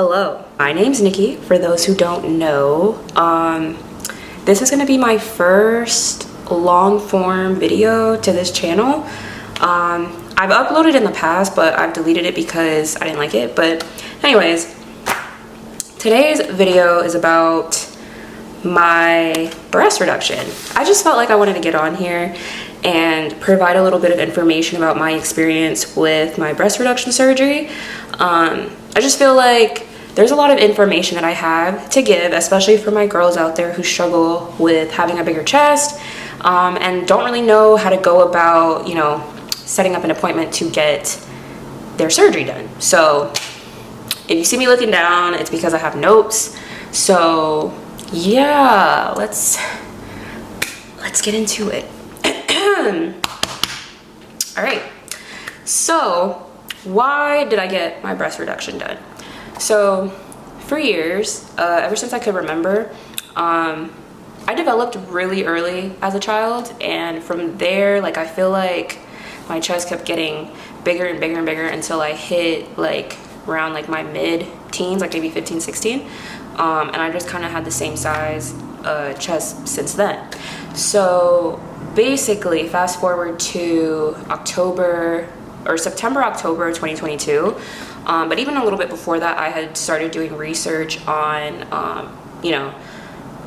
Hello, my name's Nikki, for those who don't know. This is gonna be my first long form video to this channel. I've uploaded in the past, but I've deleted it because I didn't like it. But anyways, today's video is about my breast reduction. I just felt like I wanted to get on here and provide a little bit of information about my experience with my breast reduction surgery. I just feel like there's a lot of information that I have to give, especially for my girls out there who struggle with having a bigger chest and don't really know how to go about, you know, setting up an appointment to get their surgery done. So if you see me looking down, it's because I have notes. So yeah, let's get into it. All right, so why did I get my breast reduction done? So for years, ever since I could remember, I developed really early as a child, and from there, like, I feel like my chest kept getting bigger and bigger and bigger until I hit like around like my mid-teens, like maybe 15, 16, and I just kind of had the same size chest since then. So basically, fast forward to September, October 2022. But even a little bit before that, I had started doing research on, you know,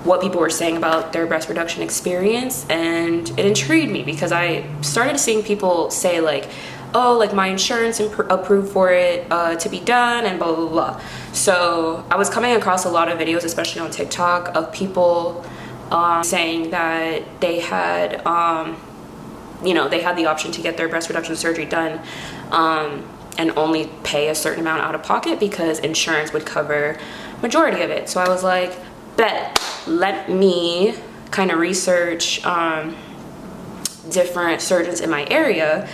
what people were saying about their breast reduction experience, and it intrigued me because I started seeing people say like, oh, like my insurance approved for it to be done and blah, blah, blah. So I was coming across a lot of videos, especially on TikTok, of people saying that they had, you know, they had the option to get their breast reduction surgery done and only pay a certain amount out of pocket because insurance would cover majority of it. So I was like, bet, let me kind of research different surgeons in my area,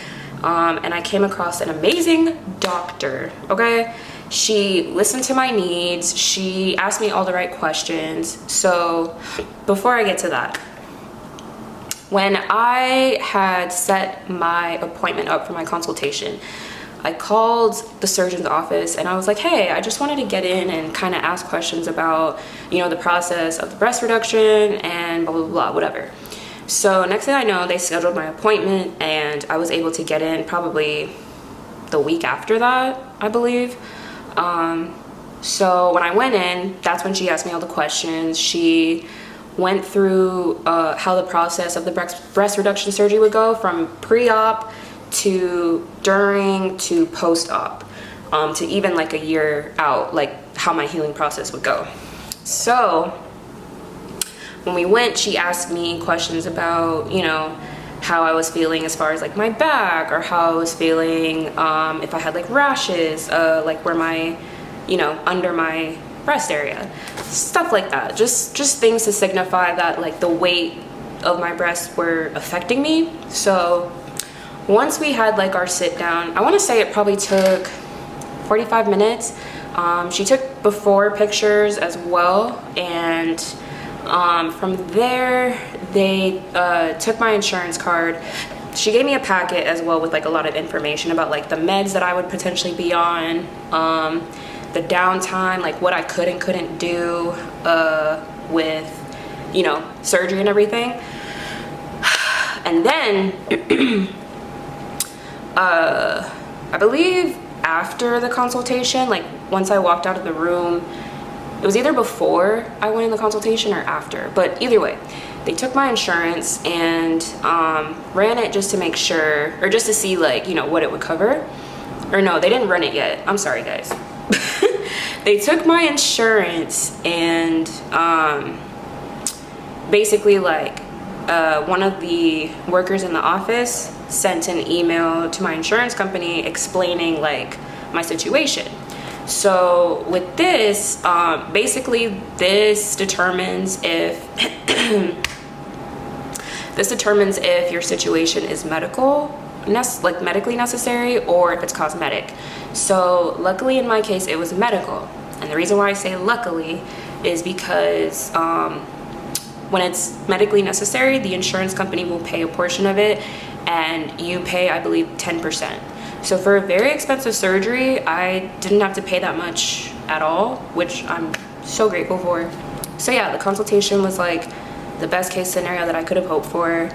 and I came across an amazing doctor, okay? She listened to my needs, she asked me all the right questions. So before I get to that, when I had set my appointment up for my consultation, I called the surgeon's office and I was like, hey, I just wanted to get in and kind of ask questions about, you know, the process of the breast reduction and blah, blah, blah, whatever. So next thing I know, they scheduled my appointment and I was able to get in probably the week after that, I believe. So when I went in, that's when she asked me all the questions. She went through how the process of the breast reduction surgery would go from pre-op to during to post-op, to even like a year out, like how my healing process would go. So when we went, she asked me questions about, you know, how I was feeling as far as like my back, or how I was feeling if I had like rashes, like where my, you know, under my breast area, stuff like that. Just things to signify that like the weight of my breasts were affecting me. So once we had like our sit down, I want to say it probably took 45 minutes. She took before pictures as well, and from there they took my insurance card. She gave me a packet as well with like a lot of information about like the meds that I would potentially be on, the downtime, like what I could and couldn't do with, you know, surgery and everything. And then I believe after the consultation, like once I walked out of the room, it was either before I went in the consultation or after, but either way, they took my insurance and ran it just to make sure, or just to see like, you know, what it would cover. Or no, they didn't run it yet. I'm sorry, guys. They took my insurance and basically like one of the workers in the office sent an email to my insurance company explaining like my situation. So with this, basically this determines if your situation is medically necessary, or if it's cosmetic. So luckily in my case it was medical, and the reason why I say luckily is because when it's medically necessary, the insurance company will pay a portion of it, and you pay, I believe, 10%. So for a very expensive surgery, I didn't have to pay that much at all, which I'm so grateful for. So yeah, the consultation was like the best case scenario that I could have hoped for.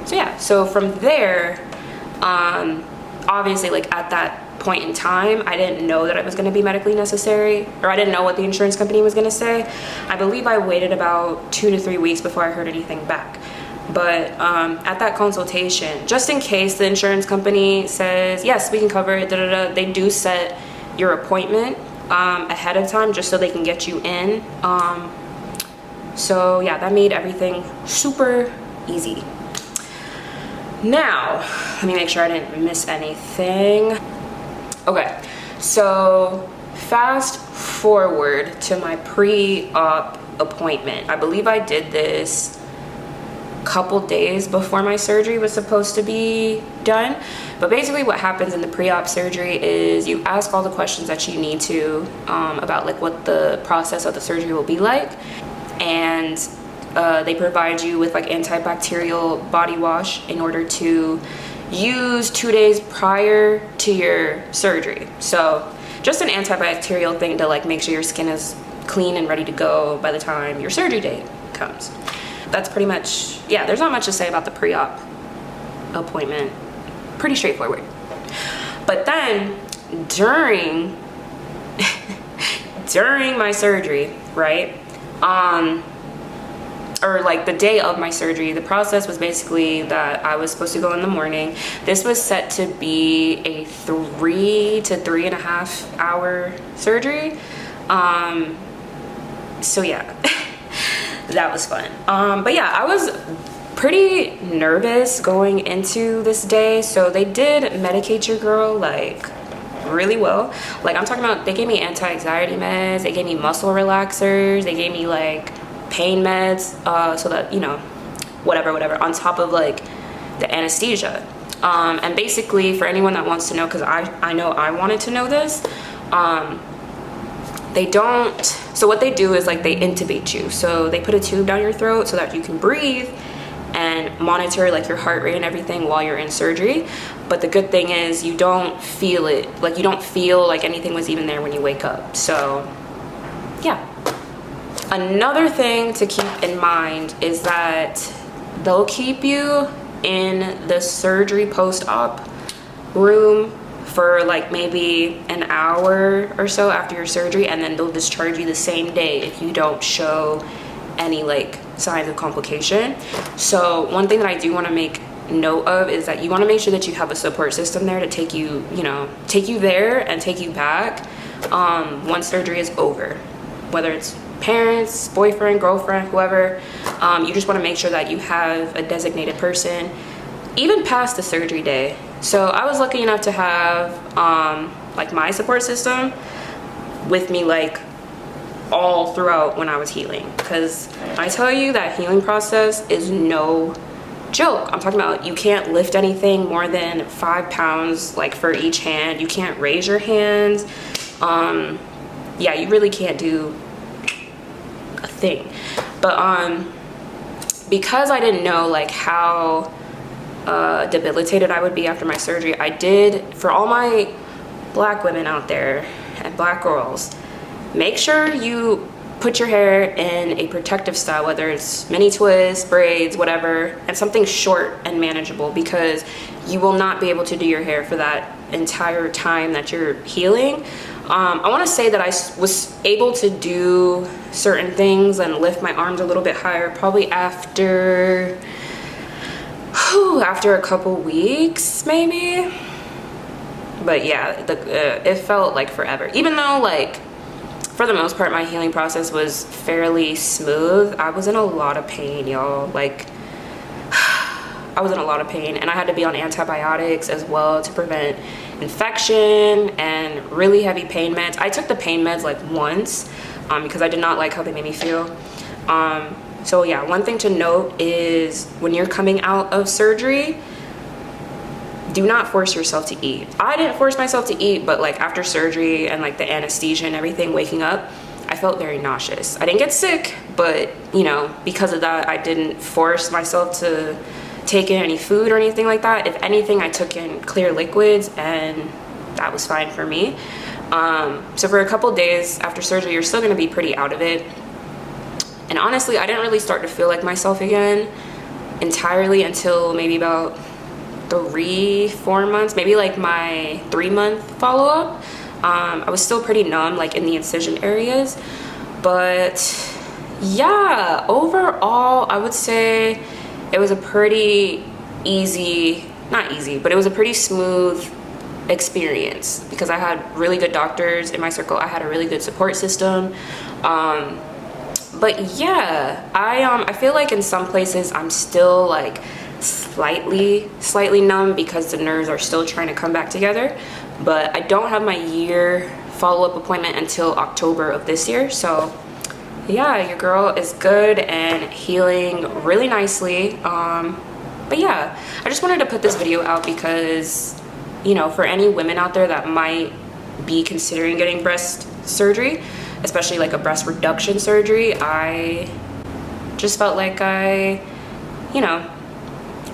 So yeah, so from there, obviously like at that point in time, I didn't know that it was going to be medically necessary, or I didn't know what the insurance company was going to say. I believe I waited about 2 to 3 weeks before I heard anything back. But at that consultation, just in case the insurance company says, yes, we can cover it, they do set your appointment ahead of time just so they can get you in. So yeah, that made everything super easy. Now, let me make sure I didn't miss anything. Okay, so fast forward to my pre-op appointment. I believe I did this couple days before my surgery was supposed to be done. But basically what happens in the pre-op surgery is you ask all the questions that you need to about like what the process of the surgery will be like, and they provide you with like antibacterial body wash in order to use 2 days prior to your surgery. So just an antibacterial thing to like make sure your skin is clean and ready to go by the time your surgery date comes. That's pretty much, yeah, there's not much to say about the pre-op appointment. Pretty straightforward. But then during my surgery, right, or like the day of my surgery, the process was basically that I was supposed to go in the morning. This was set to be a 3 to 3.5 hour surgery. So yeah, that was fun. But yeah, I was pretty nervous going into this day. So they did medicate your girl like really well. Like I'm talking about, they gave me anti-anxiety meds, they gave me muscle relaxers, they gave me like pain meds, so that, you know, whatever, on top of like the anesthesia. And basically, for anyone that wants to know, because I know I wanted to know this, they don't, so what they do is like they intubate you. So they put a tube down your throat so that you can breathe and monitor like your heart rate and everything while you're in surgery. But the good thing is you don't feel it, like you don't feel like anything was even there when you wake up. So yeah. Another thing to keep in mind is that they'll keep you in the surgery post-op room for like maybe an hour or so after your surgery, and then they'll discharge you the same day if you don't show any like signs of complication. So one thing that I do want to make note of is that you want to make sure that you have a support system there to take you, you know, take you there and take you back once surgery is over, whether it's parents, boyfriend, girlfriend, whoever. You just want to make sure that you have a designated person even past the surgery day. So I was lucky enough to have like my support system with me like all throughout when I was healing, because I tell you that healing process is no joke. I'm talking about you can't lift anything more than 5 pounds like for each hand. You can't raise your hands. Yeah, you really can't do a thing. But because I didn't know like how debilitated I would be after my surgery, I did, for all my black women out there and black girls, make sure you put your hair in a protective style, whether it's mini twists, braids, whatever, and something short and manageable, because you will not be able to do your hair for that entire time that you're healing. I want to say that I was able to do certain things and lift my arms a little bit higher probably after a couple weeks maybe. But yeah, it felt like forever, even though like for the most part my healing process was fairly smooth. I was in a lot of pain, y'all. Like I was in a lot of pain, and I had to be on antibiotics as well to prevent infection and really heavy pain meds. I took the pain meds like once because I did not like how they made me feel. So yeah, one thing to note is when you're coming out of surgery, do not force yourself to eat. I didn't force myself to eat, but like after surgery and like the anesthesia and everything, waking up, I felt very nauseous. I didn't get sick, but you know, because of that, I didn't force myself to take in any food or anything like that. If anything, I took in clear liquids and that was fine for me. So for a couple days after surgery, you're still gonna be pretty out of it. And honestly, I didn't really start to feel like myself again entirely until maybe about 3-4 months, maybe like my 3-month follow-up. I was still pretty numb, like in the incision areas, but yeah, overall I would say it was a pretty easy, not easy, but it was a pretty smooth experience because I had really good doctors in my circle. I had a really good support system. But yeah, I feel like in some places I'm still like slightly numb because the nerves are still trying to come back together. But I don't have my year follow-up appointment until October of this year. So yeah, your girl is good and healing really nicely. But yeah, I just wanted to put this video out because, you know, for any women out there that might be considering getting breast surgery, especially like a breast reduction surgery, I just felt like I, you know,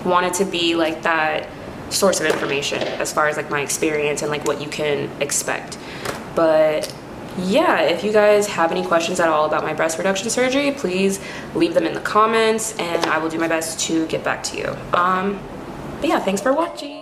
wanted to be like that source of information as far as like my experience and like what you can expect. But yeah, if you guys have any questions at all about my breast reduction surgery, please leave them in the comments and I will do my best to get back to you. But yeah, thanks for watching.